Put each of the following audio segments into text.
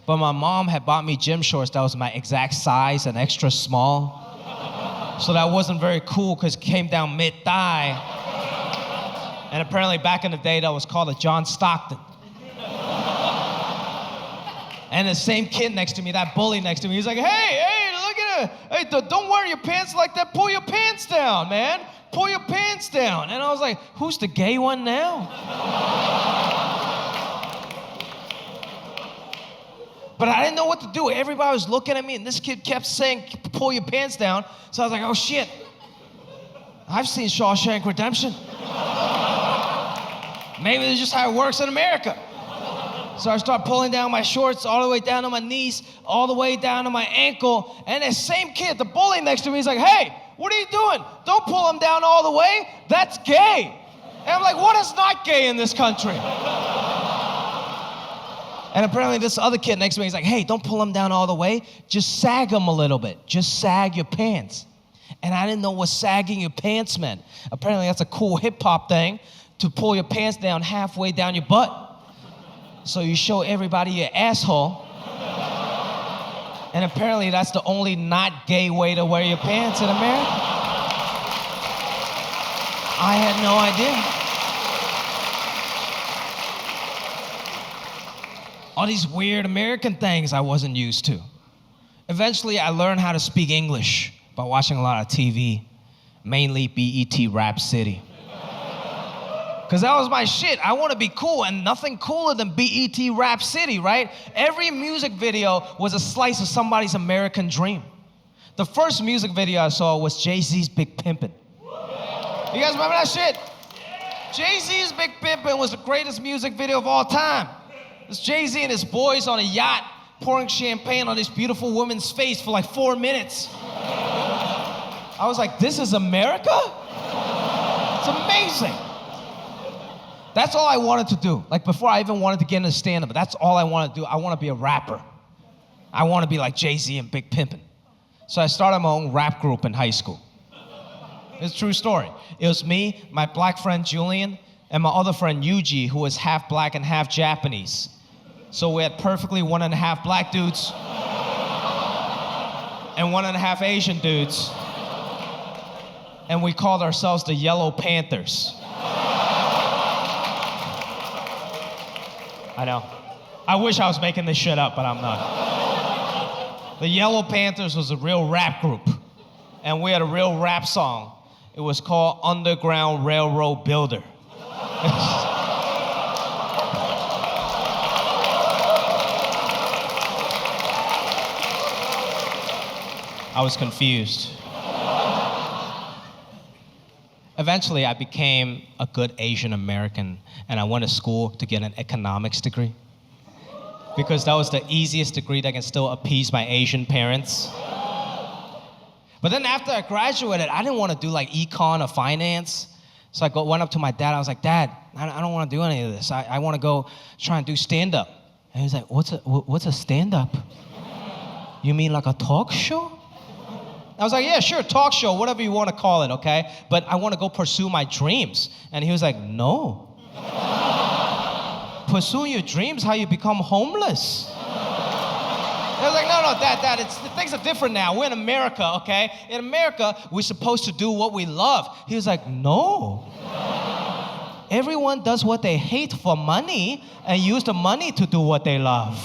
But my mom had bought me gym shorts that was my exact size and extra small. So that wasn't very cool because it came down mid-thigh. And apparently back in the day, that was called a John Stockton. And the same kid next to me, that bully next to me, he's like, hey, look at it. Hey, don't wear your pants like that. Pull your pants down, man. Pull your pants down. And I was like, who's the gay one now? But I didn't know what to do. Everybody was looking at me, and this kid kept saying, pull your pants down. So I was like, oh, shit. I've seen Shawshank Redemption. Maybe this is just how it works in America. So I start pulling down my shorts all the way down to my knees, all the way down to my ankle. And that same kid, the bully next to me, is like, hey, what are you doing? Don't pull them down all the way. That's gay. And I'm like, what is not gay in this country? And apparently this other kid next to me is like, hey, don't pull them down all the way. Just sag them a little bit. Just sag your pants. And I didn't know what sagging your pants meant. Apparently that's a cool hip-hop thing, to pull your pants down halfway down your butt. So you show everybody your asshole. And apparently that's the only not gay way to wear your pants in America. I had no idea. All these weird American things I wasn't used to. Eventually, I learned how to speak English by watching a lot of TV, mainly BET Rap City. Because that was my shit. I want to be cool, and nothing cooler than BET Rap City, right? Every music video was a slice of somebody's American dream. The first music video I saw was Jay-Z's Big Pimpin'. You guys remember that shit? Jay-Z's Big Pimpin' was the greatest music video of all time. It's Jay-Z and his boys on a yacht pouring champagne on this beautiful woman's face for like 4 minutes. I was like, this is America? It's amazing. That's all I wanted to do. Like before I even wanted to get into stand-up, that's all I wanted to do. I want to be a rapper. I want to be like Jay-Z and Big Pimpin'. So I started my own rap group in high school. It's a true story. It was me, my black friend Julian, and my other friend Yuji, who was half black and half Japanese. So we had perfectly 1.5 black dudes and 1.5 Asian dudes. And we called ourselves the Yellow Panthers. I know. I wish I was making this shit up, but I'm not. The Yellow Panthers was a real rap group. And we had a real rap song. It was called Underground Railroad Builder. I was confused. Eventually, I became a good Asian American, and I went to school to get an economics degree because that was the easiest degree that can still appease my Asian parents. But then after I graduated, I didn't want to do like econ or finance. So I went up to my dad. I was like, Dad, I don't want to do any of this. I want to go try and do stand-up. And he was like, what's a stand-up? You mean like a talk show? I was like, yeah, sure, talk show, whatever you want to call it, okay? But I want to go pursue my dreams. And he was like, no. Pursuing your dreams, how you become homeless. I was like, no, Dad, things are different now. We're in America, okay? In America, we're supposed to do what we love. He was like, no. Everyone does what they hate for money and use the money to do what they love.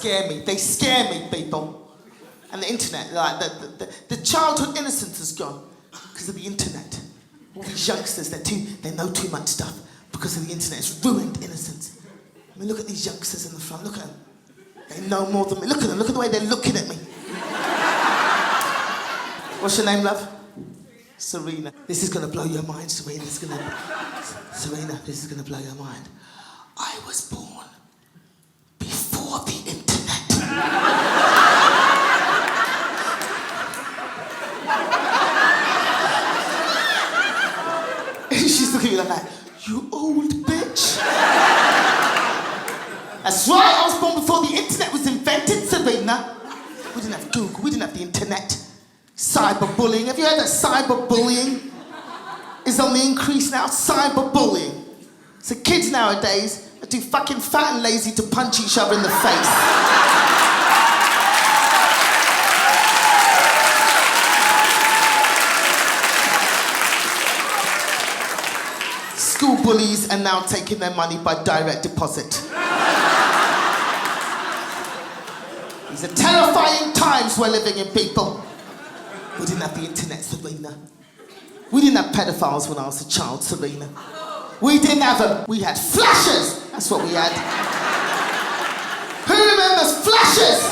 They scare me, people. And the internet, like the childhood innocence is gone because of the internet. All these youngsters, they know too much stuff because of the internet. It's ruined innocence. I mean, look at these youngsters in the front. Look at them. They know more than me. Look at them. Look at the way they're looking at me. What's your name, love? Serena. This is gonna blow your mind, Serena. Serena, this is gonna blow your mind. I was born before the internet. She's looking at me like that. You old bitch. That's right, I was born before the internet was invented, Serena. We didn't have Google, we didn't have the internet. Cyberbullying, have you heard of cyberbullying? is on the increase now, cyberbullying. So kids nowadays are too fucking fat and lazy to punch each other in the face. School bullies are now taking their money by direct deposit. These are terrifying times we're living in, people. We didn't have the internet, Serena. We didn't have pedophiles when I was a child, Serena. We didn't have them. We had flashers. That's what we had. Who remembers flashers?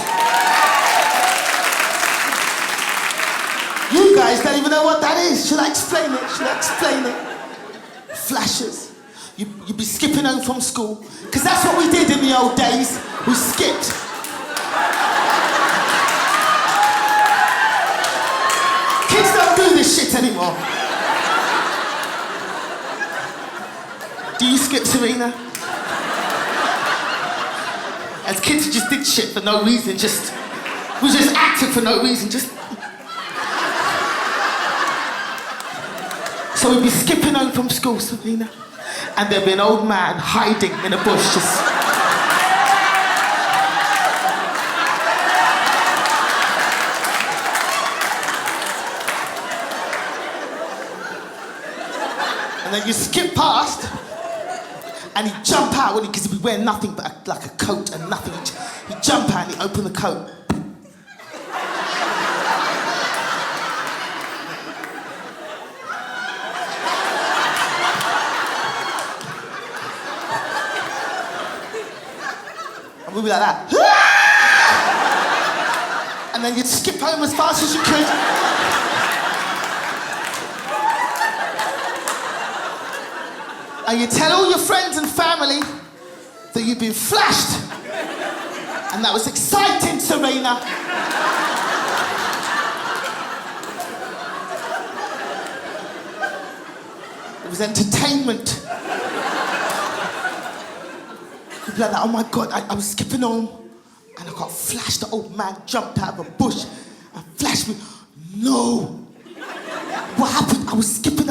You guys don't even know what that is. Should I explain it? Flashers. You'd be skipping home from school, because that's what we did in the old days. We skipped. Kids don't do this shit anymore. Do you skip, Serena? As kids, we just did shit for no reason, we just acted for no reason, So we'd be skipping home from school, Serena, and there'd be an old man hiding in a bush, And then you skip past, and he'd jump out, because he'd be wearing nothing but like a coat and nothing. He'd jump out and he'd open the coat. And we'd be like that. And then you'd skip home as fast as you could. And you tell all your friends and family that you've been flashed. And that was exciting, Serena. It was entertainment. You'd be like, oh my God, I was skipping home and I got flashed. The old man jumped out of a bush and flashed me. No. What happened? I was skipping.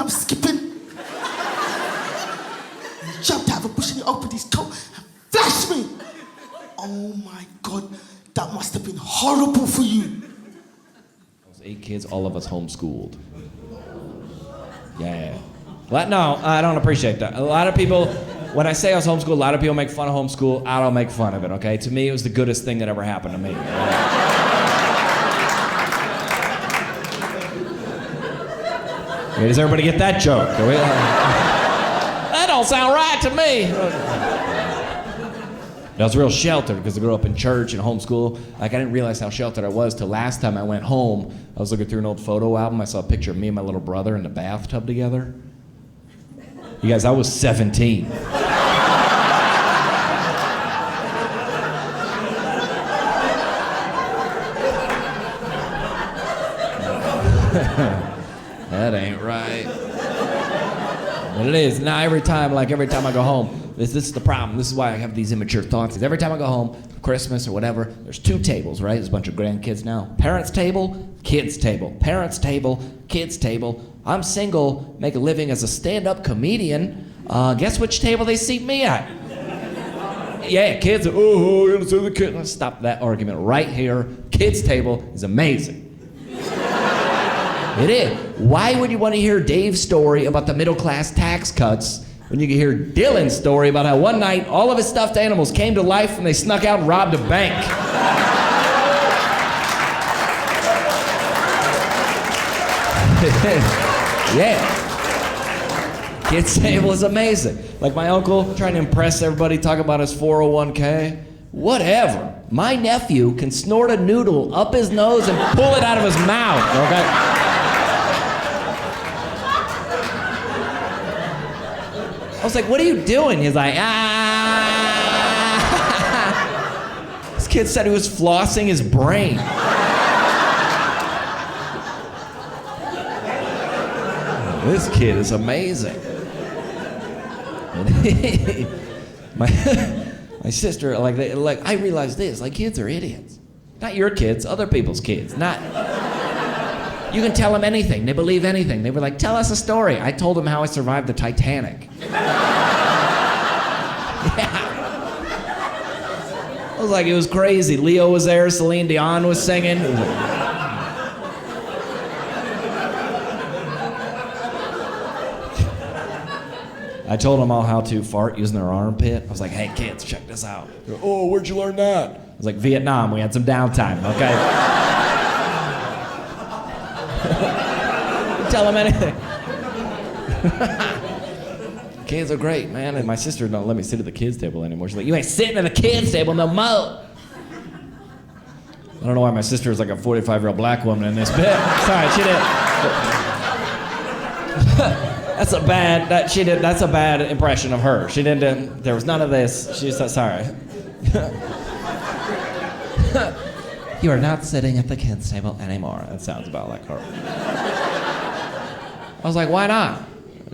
Jumped out of a bush and he opened his coat and flashed me. Oh my God, that must have been horrible for you. I was 8 kids, all of us homeschooled. Yeah. No, I don't appreciate that. A lot of people, when I say I was homeschooled, a lot of people make fun of homeschool. I don't make fun of it, okay? To me, it was the goodest thing that ever happened to me. Okay, does everybody get that joke? That don't sound right to me. I was real sheltered because I grew up in church and homeschool. Like, I didn't realize how sheltered I was till last time I went home. I was looking through an old photo album. I saw a picture of me and my little brother in the bathtub together. You guys, I was 17. That ain't right. But it is. Now every time I go home, this is the problem. This is why I have these immature thoughts. Is every time I go home, Christmas or whatever, there's 2 tables, right? There's a bunch of grandkids now. Parents' table, kids' table. Parents' table, kids' table. I'm single, make a living as a stand-up comedian. Guess which table they seat me at? Yeah, kids are, oh, you're gonna see the kid. Let's stop that argument right here. Kids' table is amazing. It is. Why would you want to hear Dave's story about the middle-class tax cuts when you can hear Dylan's story about how one night all of his stuffed animals came to life and they snuck out and robbed a bank? Yeah. Kids' table is amazing. Like my uncle trying to impress everybody, talking about his 401k. Whatever. My nephew can snort a noodle up his nose and pull it out of his mouth, okay? I was like, what are you doing? He's like, This kid said he was flossing his brain. This kid is amazing. My sister, I realized this, kids are idiots. Not your kids, other people's kids. Not You can tell them anything. They believe anything. They were like, tell us a story. I told them how I survived the Titanic. Yeah. I was like, it was crazy. Leo was there. Celine Dion was singing. It was like, I told them all how to fart using their armpit. I was like, hey, kids, check this out. They're, oh, where'd you learn that? I was like, Vietnam. We had some downtime, okay? Tell them anything. Kids are great, man. And my sister don't let me sit at the kids' table anymore. She's like, you ain't sitting at the kids' table no more. I don't know why my sister is like a 45-year-old black woman in this bit. Sorry, she didn't. That's a bad impression of her. She didn't, there was none of this. She said, sorry. You are not sitting at the kids' table anymore. That sounds about like her. I was like, why not?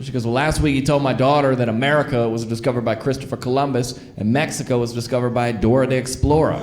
She goes, well, last week you told my daughter that America was discovered by Christopher Columbus and Mexico was discovered by Dora the Explorer.